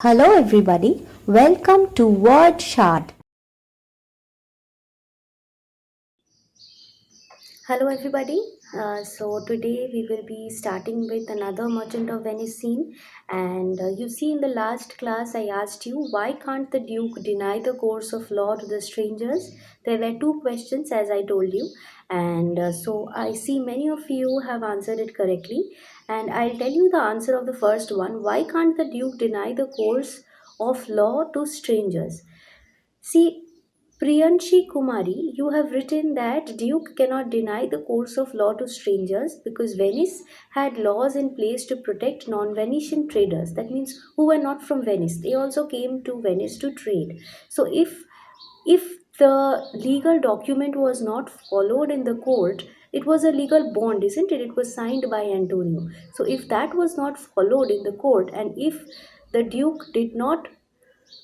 Hello, everybody. Welcome to Word Shard. Hello, everybody. So today we will be starting with another Merchant of Venice scene. And you see, in the last class, I asked you why can't the Duke deny the course of law to the strangers? There were two questions, as I told you, and so I see many of you have answered it correctly. And I'll tell you the answer of the first one. Why can't the Duke deny the course of law to strangers? See, Priyanshi Kumari, you have written that Duke cannot deny the course of law to strangers because Venice had laws in place to protect non Venetian traders. That means who were not from Venice. They also came to Venice to trade. So if the legal document was not followed in the court, it was a legal bond, isn't it? It was signed by Antonio. So if that was not followed in the court, and if the Duke did not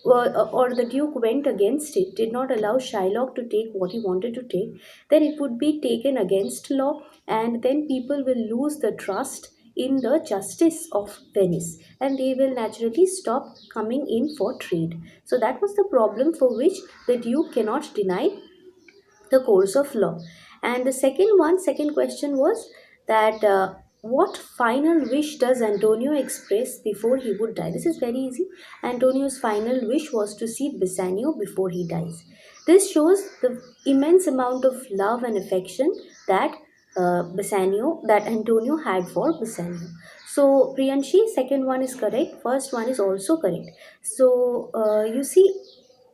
or the Duke went against it, did not allow Shylock to take what he wanted to take, then it would be taken against law, and then people will lose the trust in the justice of Venice, and they will naturally stop coming in for trade. So that was the problem for which the Duke cannot deny the course of law. And the second question was that what final wish does Antonio express before he would die? This is very easy. Antonio's final wish was to see Bassanio before he dies. This shows the immense amount of love and affection that that Antonio had for Bassanio. So Priyanshi, second one is correct. First one is also correct. So you see,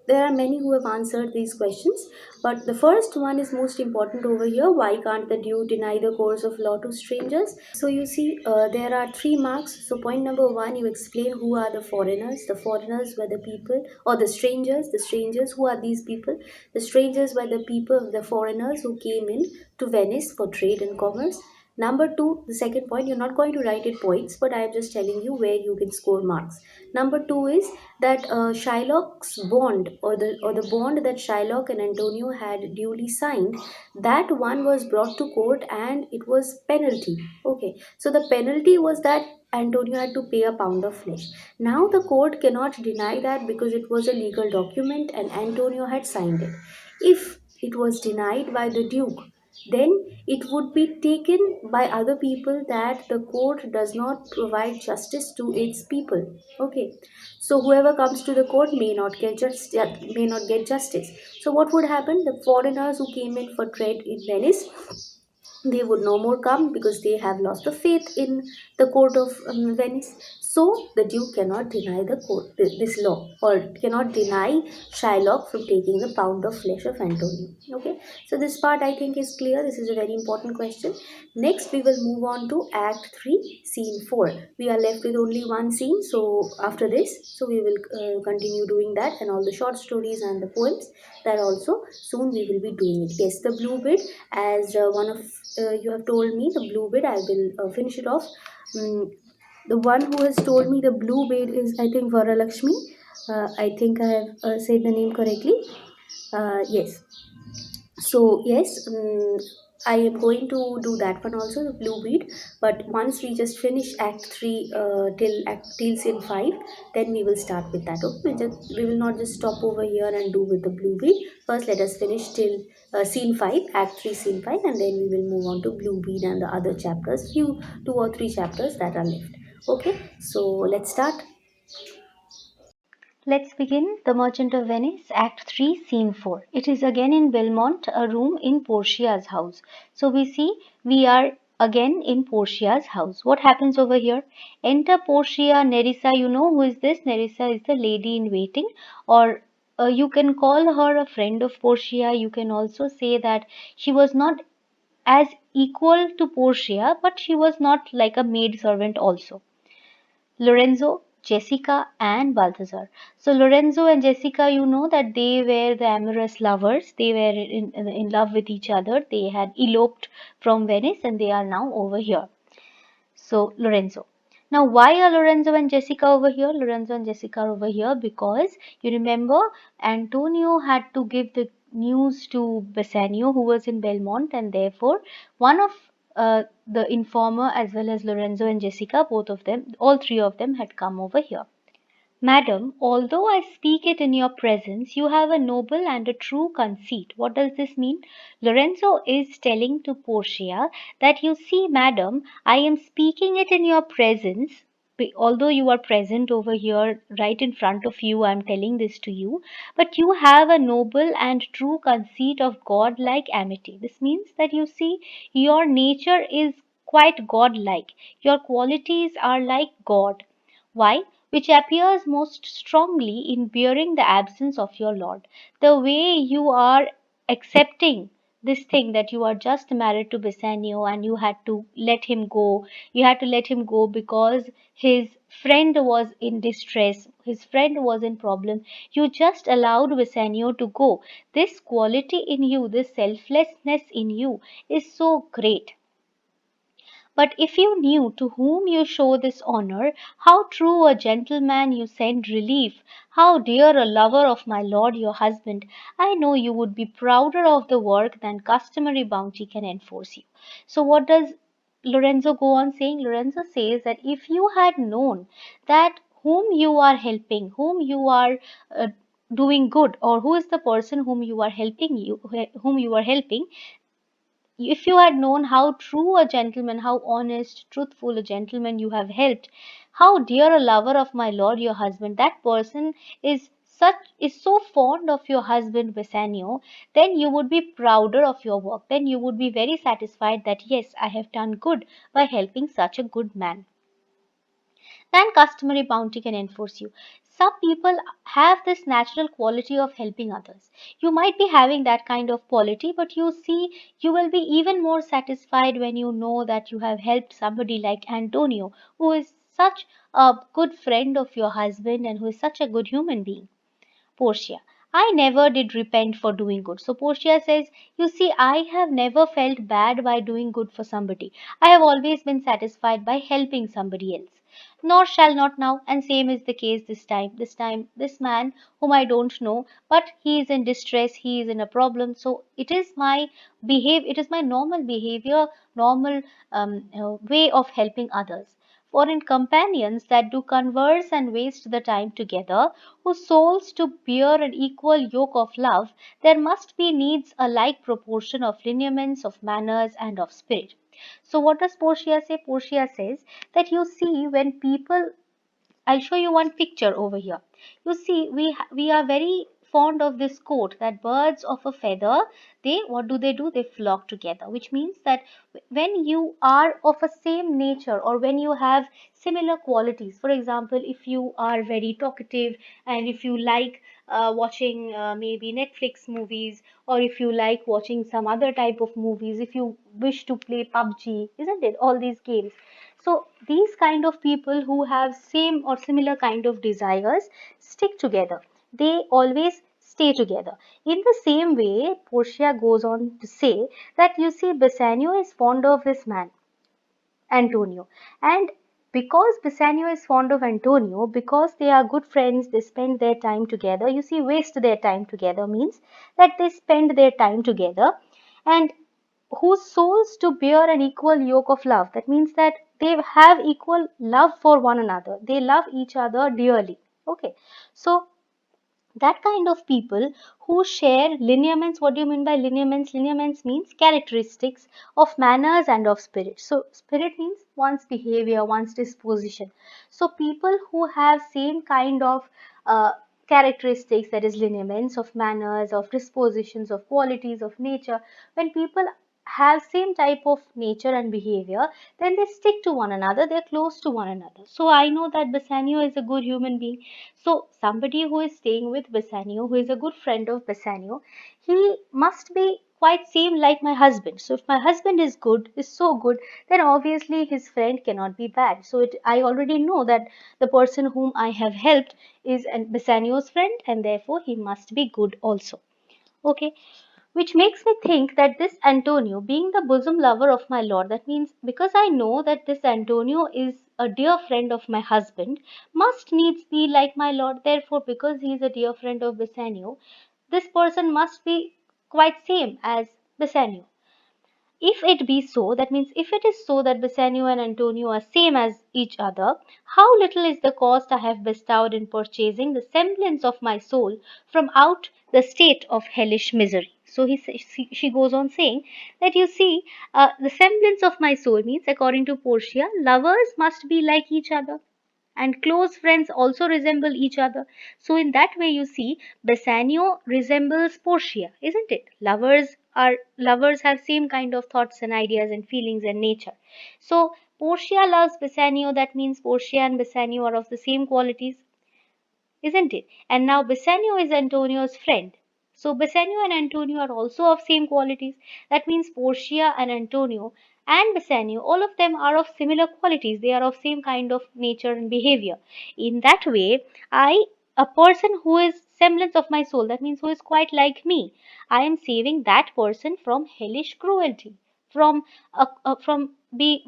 there are many who have answered these questions, but the first one is most important over here. Why can't the Duke deny the course of law to strangers? So you see, there are 3 marks. So point number one, you explain who are the foreigners. The foreigners were the people, or the strangers. The strangers, who are these people? The strangers were the people, the foreigners who came in to Venice for trade and commerce. Number two, the second point, you're not going to write it points, but I am just telling you where you can score marks. Number two is that Shylock's bond, or the bond that Shylock and Antonio had duly signed, that one was brought to court and it was penalty. Okay, so the penalty was that Antonio had to pay a pound of flesh. Now the court cannot deny that because it was a legal document and Antonio had signed it. If it was denied by the Duke, then it would be taken by other people that the court does not provide justice to its people. Okay, so whoever comes to the court may not get justice. So what would happen? The foreigners who came in for trade in Venice, they would no more come because they have lost the faith in the court of Venice. So the Duke cannot deny the court this law, or cannot deny Shylock from taking the pound of flesh of Antonio. Okay, so this part I think is clear. This is a very important question. Next, we will move on to Act 3, Scene 4. We are left with only one scene, so after this, so we will continue doing that, and all the short stories and the poems, that also soon we will be doing it. Yes, the Blue Bid, as one of you have told me, the Blue Bid, I will finish it off. The one who has told me the Blue Bid is, I think, Varalakshmi. I think I have said the name correctly. Yes, so yes, I am going to do that one also, the Blue Bead. But once we just finish Act 3 till Scene 5, then we will start with that. Okay, we will not just stop over here and do with the Blue Bead. First, let us finish till Scene 5, Act 3, Scene 5, and then we will move on to Blue Bead and the other chapters, few 2 or 3 chapters that are left. Okay, so let's start. Let's begin The Merchant of Venice, Act 3, Scene 4. It is again in Belmont, a room in Portia's house. So we see we are again in Portia's house. What happens over here? Enter Portia, Nerissa. You know who is this? Nerissa is the lady in waiting, or you can call her a friend of Portia. You can also say that she was not as equal to Portia, but she was not like a maid servant also. Lorenzo, Jessica, and Balthazar. So Lorenzo and Jessica, you know that they were the amorous lovers. They were in love with each other. They had eloped from Venice and they are now over here. So Lorenzo. Now why are Lorenzo and Jessica over here? Lorenzo and Jessica are over here because you remember Antonio had to give the news to Bassanio who was in Belmont, and therefore one of the informer as well as Lorenzo and Jessica, both of them, all three of them had come over here. Madam, although I speak it in your presence, you have a noble and a true conceit. What does this mean? Lorenzo is telling to Portia that you see, madam, I am speaking it in your presence. Although you are present over here, right in front of you, I am telling this to you, but you have a noble and true conceit of God like amity. This means that you see, your nature is quite God like. Your qualities are like God. Why? Which appears most strongly in bearing the absence of your Lord. The way you are accepting this thing that you are just married to Bassanio and you had to let him go. You had to let him go because his friend was in distress, his friend was in problem. You just allowed Bassanio to go. This quality in you, this selflessness in you is so great. But if you knew to whom you show this honor, how true a gentleman you send relief, how dear a lover of my lord your husband, I know you would be prouder of the work than customary bounty can enforce you. So, what does Lorenzo go on saying? Lorenzo says that if you had known that whom you are helping, whom you are doing good, or who is the person whom you are helping, whom you are helping, if you had known how true a gentleman, how honest, truthful a gentleman you have helped, how dear a lover of my lord your husband, that person is so fond of your husband Bassanio, then you would be prouder of your work. Then you would be very satisfied that yes, I have done good by helping such a good man than customary bounty can enforce you. Some people have this natural quality of helping others. You might be having that kind of quality, but you see, you will be even more satisfied when you know that you have helped somebody like Antonio, who is such a good friend of your husband and who is such a good human being. Portia. I never did repent for doing good. So Portia says, you see, I have never felt bad by doing good for somebody. I have always been satisfied by helping somebody else. Nor shall not now, and same is the case this time. This time, this man whom I don't know, but he is in distress, he is in a problem. So it is my normal behavior, normal way of helping others. For in companions that do converse and waste the time together, whose souls to bear an equal yoke of love, there must be needs a like proportion of lineaments, of manners, and of spirit. So, what does Portia say? Portia says that you see, when people, I'll show you one picture over here. You see, we are very fond of this quote that birds of a feather, they what do? They flock together, which means that when you are of a same nature or when you have similar qualities. For example, if you are very talkative and if you like watching maybe Netflix movies, or if you like watching some other type of movies, if you wish to play PUBG, isn't it? All these games, so these kind of people who have same or similar kind of desires stick together. They always stay together. In the same way, Portia goes on to say that you see, Bassanio is fond of this man, Antonio. And because Bassanio is fond of Antonio, because they are good friends, they spend their time together. You see, waste their time together means that they spend their time together. And whose souls to bear an equal yoke of love. That means that they have equal love for one another. They love each other dearly. Okay. So that kind of people who share lineaments. What do you mean by lineaments? Lineaments means characteristics of manners and of spirit. So spirit means one's behavior, one's disposition. So people who have same kind of uh, characteristics, that is lineaments of manners, of dispositions, of qualities of nature, when people have same type of nature and behavior, then they stick to one another, they're close to one another. So I know that Bassanio is a good human being. So somebody who is staying with Bassanio, who is a good friend of Bassanio, he must be quite same like my husband. So if my husband is good, is so good, then obviously his friend cannot be bad. So I already know that the person whom I have helped is Bassanio's friend, and therefore he must be good also. Okay, which makes me think that this Antonio, being the bosom lover of my lord, that means because I know that this Antonio is a dear friend of my husband, must needs be like my lord. Therefore, because he is a dear friend of Bassanio, this person must be quite same as Bassanio. If it be so, that means if it is so that Bassanio and Antonio are same as each other, how little is the cost I have bestowed in purchasing the semblance of my soul from out the state of hellish misery. So she goes on saying that you see, the semblance of my soul means, according to Portia, lovers must be like each other and close friends also resemble each other. So in that way, you see, Bassanio resembles Portia, isn't it? Lovers have same kind of thoughts and ideas and feelings and nature. So Portia loves Bassanio. That means Portia and Bassanio are of the same qualities, isn't it? And now Bassanio is Antonio's friend. So Bassanio and Antonio are also of same qualities. That means Portia and Antonio and Bassanio, all of them are of similar qualities. They are of same kind of nature and behavior. In that way, a person who is semblance of my soul, that means who is quite like me, I am saving that person from hellish cruelty, from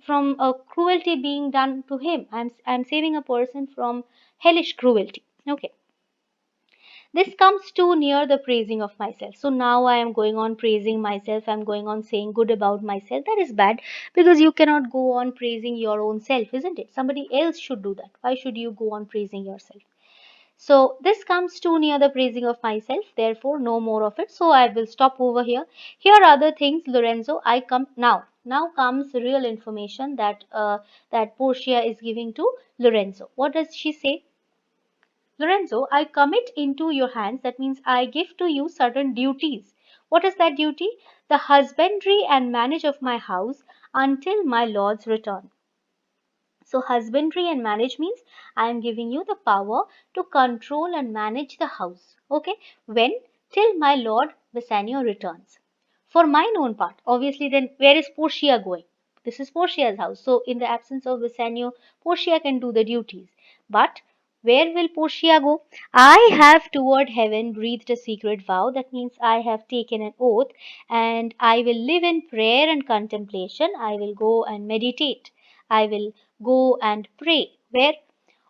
from a cruelty being done to him. I'm saving a person from hellish cruelty. Okay, this comes too near the praising of myself. So now I am going on praising myself, I'm going on saying good about myself. That is bad, because you cannot go on praising your own self, isn't it? Somebody else should do that. Why should you go on praising yourself? So this comes too near the praising of myself, therefore no more of it. So I will stop over here. Here are other things, Lorenzo. I come now. Now comes real information that Portia is giving to Lorenzo. What does she say? Lorenzo, I commit into your hands, that means I give to you certain duties. What is that duty? The husbandry and manage of my house until my lord's return. So, husbandry and manage means I am giving you the power to control and manage the house. Okay, when? Till my lord Bassanio returns. For mine own part, obviously, then where is Portia going? This is Portia's house. So, in the absence of Bassanio, Portia can do the duties. But where will Portia go? I have toward heaven breathed a secret vow. That means I have taken an oath, and I will live in prayer and contemplation. I will go and meditate. I will go and pray. Where?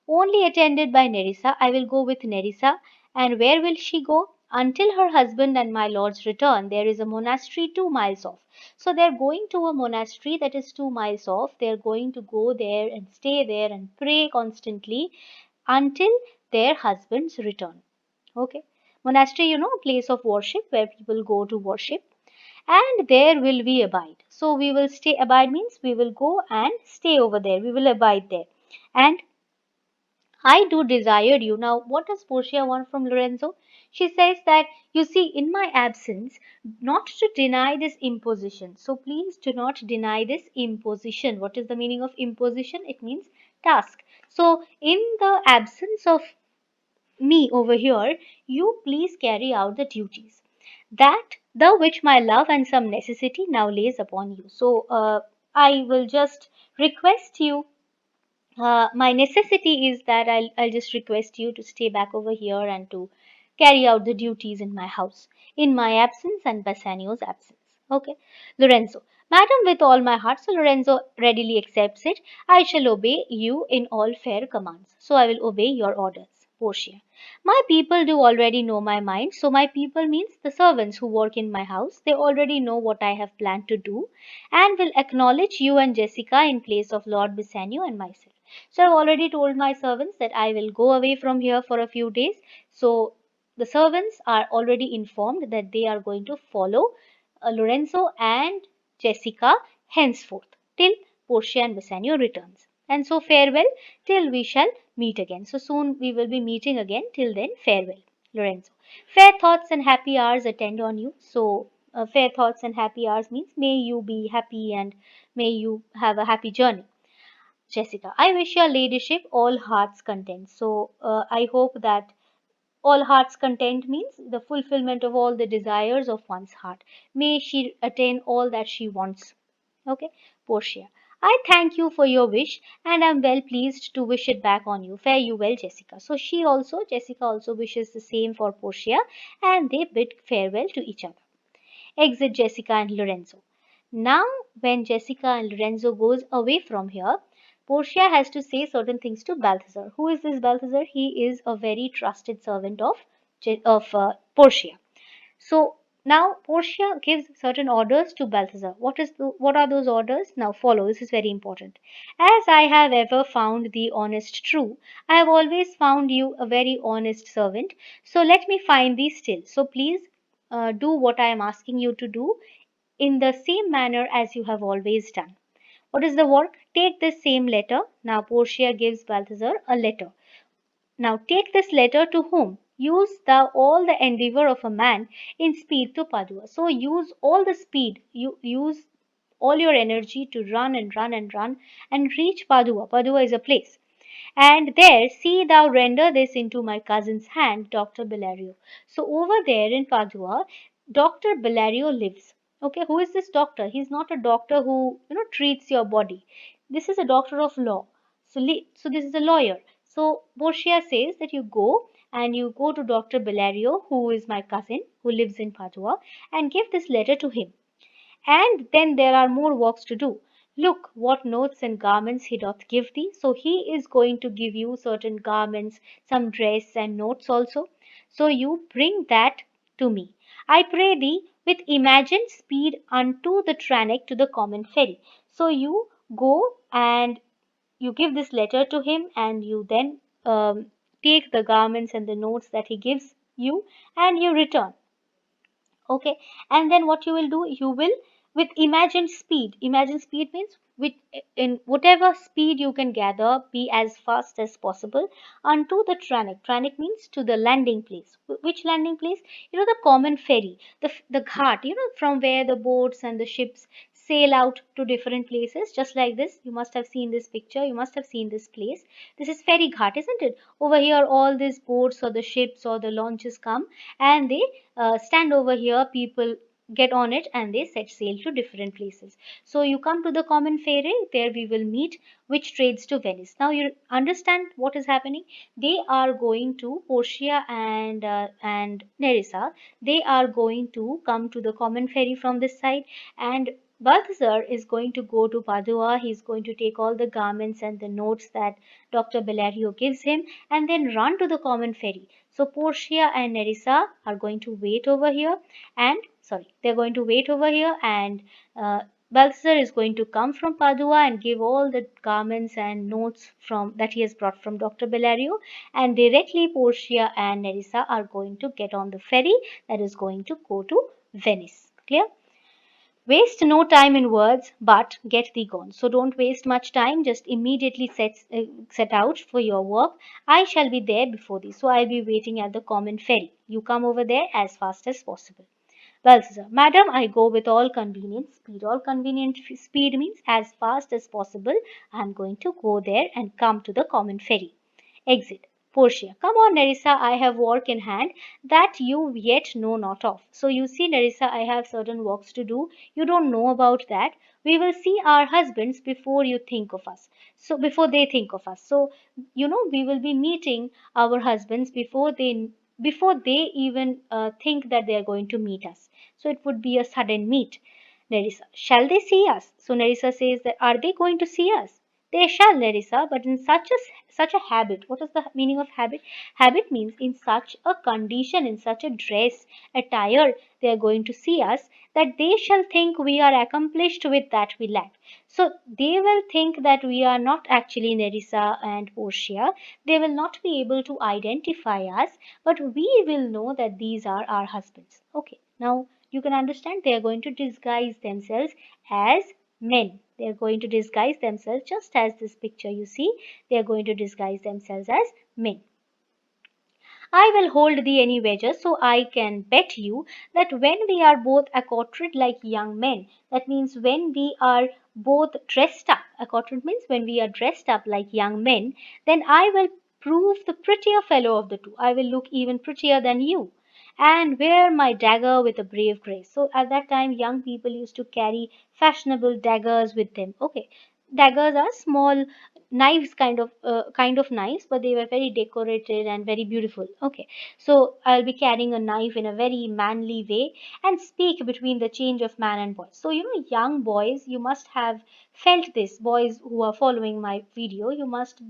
Only attended by Nerissa. I will go with Nerissa. And where will she go? Until her husband and my lord's return. There is a monastery 2 miles off. So they're going to a monastery that is 2 miles off. They're going to go there and stay there and pray constantly until their husbands return. Okay. Monastery, you know, a place of worship where people go to worship, and there will we abide. So we will stay. Abide means we will go and stay over there. We will abide there. And I do desire you. Now, what does Portia want from Lorenzo? She says that, you see, in my absence, not to deny this imposition. So please do not deny this imposition. What is the meaning of imposition? It means task. So, in the absence of me over here, you please carry out the duties that the which my love and some necessity now lays upon you. So I will just request you. My necessity is that I'll just request you to stay back over here and to carry out the duties in my house in my absence and Bassanio's absence. Okay, Lorenzo. Madam, with all my heart. So Lorenzo readily accepts it. I shall obey you in all fair commands. So I will obey your orders. Portia. My people do already know my mind. So my people means the servants who work in my house. They already know what I have planned to do and will acknowledge you and Jessica in place of Lord Bassanio and myself. So I've already told my servants that I will go away from here for a few days. So the servants are already informed that they are going to follow Lorenzo and Jessica henceforth till Portia and Bassanio returns. And so farewell till we shall meet again. So soon we will be meeting again. Till then, farewell, Lorenzo. Fair thoughts and happy hours attend on you. So fair thoughts and happy hours means may you be happy and may you have a happy journey. Jessica, I wish your ladyship all hearts content. So I hope that all hearts content means the fulfillment of all the desires of one's heart. May she attain all that she wants. Okay, Portia. I thank you for your wish and am well pleased to wish it back on you. Fare you well, Jessica. So Jessica also wishes the same for Portia and they bid farewell to each other. Exit Jessica and Lorenzo. Now, when Jessica and Lorenzo goes away from here, Portia has to say certain things to Balthazar. Who is this Balthazar? He is a very trusted servant of Portia. So Now Portia gives certain orders to Balthazar. What are those orders? Now follow. This is very important. As I have ever found thee honest true, I have always found you a very honest servant. So let me find thee still. So please do what I am asking you to do in the same manner as you have always done. What is the work? Take this same letter. Now Portia gives Balthazar a letter. Now take this letter to whom? Use all the endeavor of a man in speed to Padua. So use all the speed. You use all your energy to run and run and run and reach Padua. Padua is a place. And there see thou render this into my cousin's hand, Dr. Bellario. So over there in Padua, Dr. Bellario lives. Okay, who is this doctor? He's not a doctor who treats your body. This is a doctor of law. So this is a lawyer. So Portia says that you go to Dr. Bellario, who is my cousin, who lives in Padua, and give this letter to him. And then there are more works to do. Look what notes and garments he doth give thee. So he is going to give you certain garments, some dress and notes also. So you bring that to me. I pray thee with imagined speed unto the Tranec to the common ferry. So you go and you give this letter to him, and you then take the garments and the notes that he gives you, and you return. Okay, and then what you will do, you will with imagined speed means with in whatever speed you can gather, be as fast as possible unto the Tranec means to the landing place. Which landing place? The common ferry, the ghat, from where the boats and the ships sail out to different places. Just like this, you must have seen this picture, you must have seen this place. This is ferry ghat, isn't it? Over here all these boats or the ships or the launches come, and they stand over here. People get on it and they set sail to different places. So you come to the common ferry. There we will meet, which trades to Venice. Now you understand what is happening. They are going to Portia and Nerissa. They are going to come to the common ferry from this side, and Balthazar is going to go to Padua. He's going to take all the garments and the notes that Dr. Bellario gives him, and then run to the common ferry. So Portia and Nerissa are going to wait over here, and they're going to wait over here, and Balthazar is going to come from Padua and give all the garments and notes from that he has brought from Dr. Bellario, and directly Portia and Nerissa are going to get on the ferry that is going to go to Venice. Clear? Waste no time in words, but get thee gone. So don't waste much time. Just immediately set out for your work. I shall be there before thee. So I'll be waiting at the common ferry. You come over there as fast as possible. Balthazar, Madam, I go with all convenient speed. All convenient speed means as fast as possible. I am going to go there and come to the common ferry. Exit. Portia. Come on, Nerissa, I have work in hand that you yet know not of. So you see, Nerissa, I have certain works to do. You don't know about that. We will see our husbands before you think of us. So before they think of us. So we will be meeting our husbands before they even think that they are going to meet us. So it would be a sudden meet. Nerissa, shall they see us? So Nerissa says that are they going to see us? They shall, Nerissa, but in such a habit. What is the meaning of habit? Habit means in such a condition, in such a dress, attire, they are going to see us that they shall think we are accomplished with that we lack. So they will think that we are not actually Nerissa and Portia. They will not be able to identify us, but we will know that these are our husbands. Okay, now you can understand they are going to disguise themselves as men. They are going to disguise themselves just as this picture you see. They are going to disguise themselves as men. I will hold thee any wager, so I can bet you that when we are both accoutred like young men, that means when we are both dressed up, accoutred means when we are dressed up like young men, then I will prove the prettier fellow of the two. I will look even prettier than you, and wear my dagger with a brave grace. So at that time, young people used to carry fashionable daggers with them. Okay, daggers are small knives, kind of knives, but they were very decorated and very beautiful. Okay, so I'll be carrying a knife in a very manly way and speak between the change of man and boy. So young boys, you must have felt this. Boys who are following my video, you must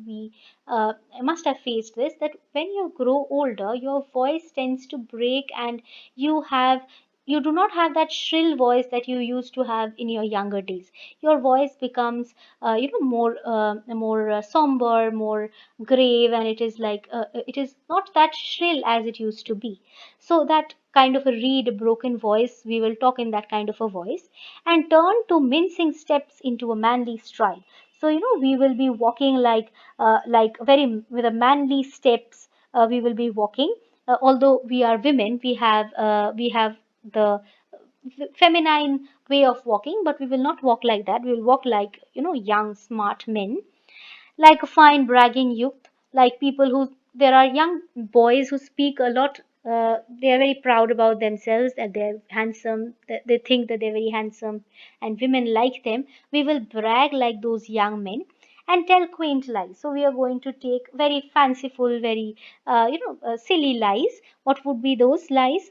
have faced this, that when you grow older your voice tends to break, and you have you do not have that shrill voice that you used to have in your younger days. Your voice becomes more somber, more grave, and it is like it is not that shrill as it used to be. So that kind of a reed broken voice, we will talk in that kind of a voice, and turn to mincing steps into a manly stride. So we will be walking like very with a manly steps. We will be walking, although we are women, we have the feminine way of walking, but we will not walk like that. We will walk like young smart men, like a fine bragging youth, like people who, there are young boys who speak a lot. They are very proud about themselves, that they're handsome, that they think that they're very handsome, and women like them. We will brag like those young men and tell quaint lies. So we are going to take very fanciful, very silly lies. What would be those lies?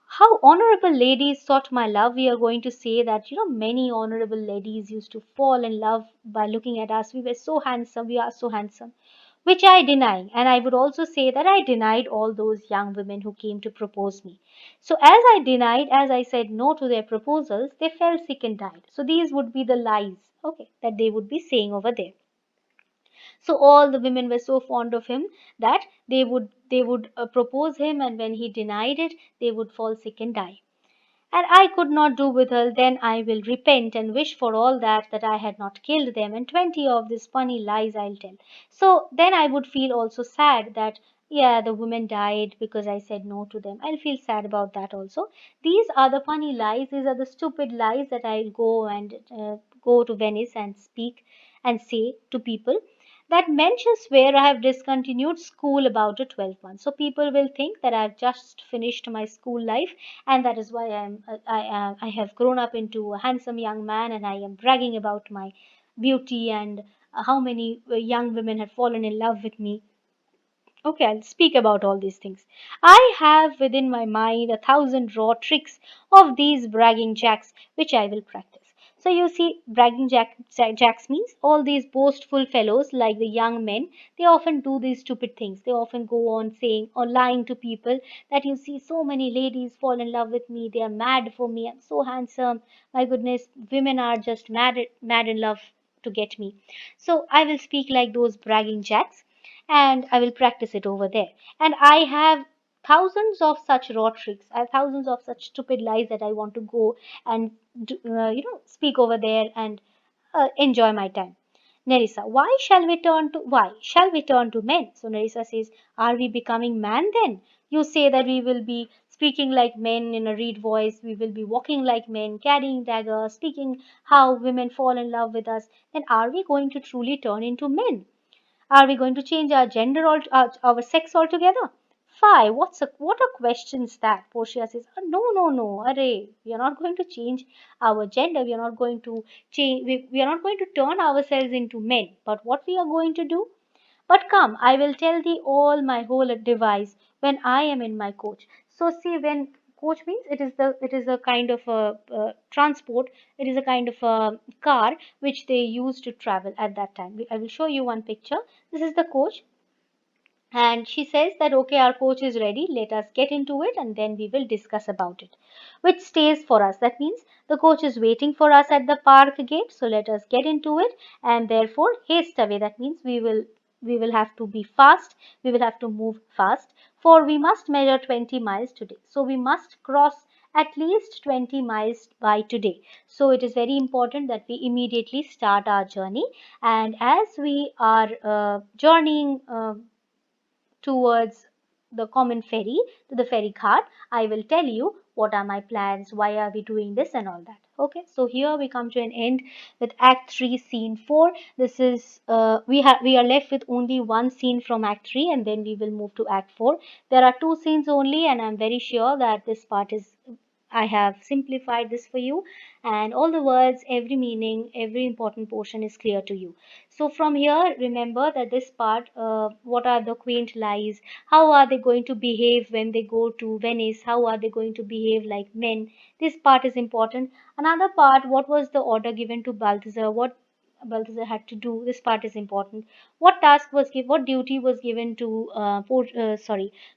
How honorable ladies sought my love. We are going to say that many honorable ladies used to fall in love by looking at us. We were so handsome, we are so handsome, which I deny. And I would also say that I denied all those young women who came to propose me. So as I said no to their proposals, they fell sick and died. So these would be the lies, okay, that they would be saying over there. So all the women were so fond of him that they would propose him, and when he denied it, they would fall sick and die. And I could not do with her. Then I will repent and wish for all that I had not killed them, and 20 of these funny lies I'll tell. So then I would feel also sad that, yeah, the women died because I said no to them. I'll feel sad about that also. These are the funny lies, these are the stupid lies that I'll go and go to Venice and speak and say to people, that men shall swear I have discontinued school about a 12 months. So people will think that I've just finished my school life, and that is why I have grown up into a handsome young man, and I am bragging about my beauty, and how many young women have fallen in love with me. Okay, I'll speak about all these things. I have within my mind 1,000 raw tricks of these bragging jacks, which I will practice. So you see, jacks means all these boastful fellows, like the young men. They often do these stupid things. They often go on saying or lying to people that, you see, so many ladies fall in love with me. They are mad for me. I'm so handsome. My goodness, women are just mad in love to get me. So I will speak like those bragging jacks, and I will practice it over there. And I have thousands of such raw tricks. I have thousands of such stupid lies that I want to go and speak over there and enjoy my time. Nerissa, why shall we turn to men? So Nerissa says, are we becoming man then? You say that we will be speaking like men in a reed voice, we will be walking like men, carrying daggers, speaking how women fall in love with us. Then are we going to truly turn into men? Are we going to change our gender or our sex altogether? Fie, what a question's that? Portia says, no, no, no, array, we are not going to change our gender. We are not going to we are not going to turn ourselves into men. But what we are going to do? But come, I will tell thee all my whole device when I am in my coach. So see, when coach means, it is a kind of a transport. It is a kind of a car which they used to travel at that time. I will show you one picture. This is the coach, and she says that, okay, our coach is ready, let us get into it, and then we will discuss about it, which stays for us. That means the coach is waiting for us at the park gate, so let us get into it, and therefore haste away. That means we will have to be fast, we will have to move fast, for we must measure 20 miles today, so we must cross at least 20 miles by today. So it is very important that we immediately start our journey. And as we are journeying towards the common ferry, to the ferry ghat, I will tell you what are my plans, why are we doing this, and all that. Okay, so here we come to an end with Act 3, Scene 4. This is we are left with only one scene from Act 3, and then we will move to Act 4. There are two scenes only, and I'm very sure that this part is, I have simplified this for you, and all the words, every meaning, every important portion is clear to you. So from here, remember that this part, what are the quaint lies? How are they going to behave when they go to Venice? How are they going to behave like men? This part is important. Another part, what was the order given to Balthazar? What Balthazar had to do. This part is important. What task was given? What duty was given to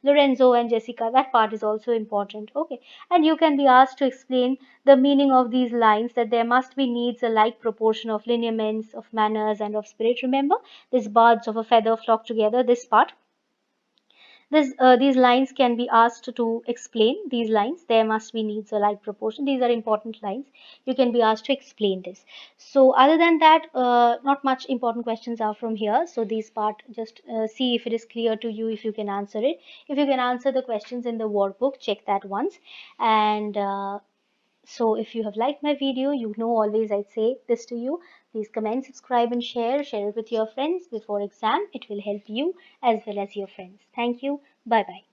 Lorenzo and Jessica? That part is also important. Okay, and you can be asked to explain the meaning of these lines, that there must be needs a like proportion of lineaments, of manners, and of spirit. Remember, these birds of a feather flock together. This part, these lines can be asked to explain these lines. There must be needs a like proportion. These are important lines. You can be asked to explain this. So other than that, not much important questions are from here. So this part, just see if it is clear to you, if you can answer it. If you can answer the questions in the workbook, check that once. And so if you have liked my video, you know always I say this to you. Please comment, subscribe and share. Share it with your friends before exam. It will help you as well as your friends. Thank you. Bye bye.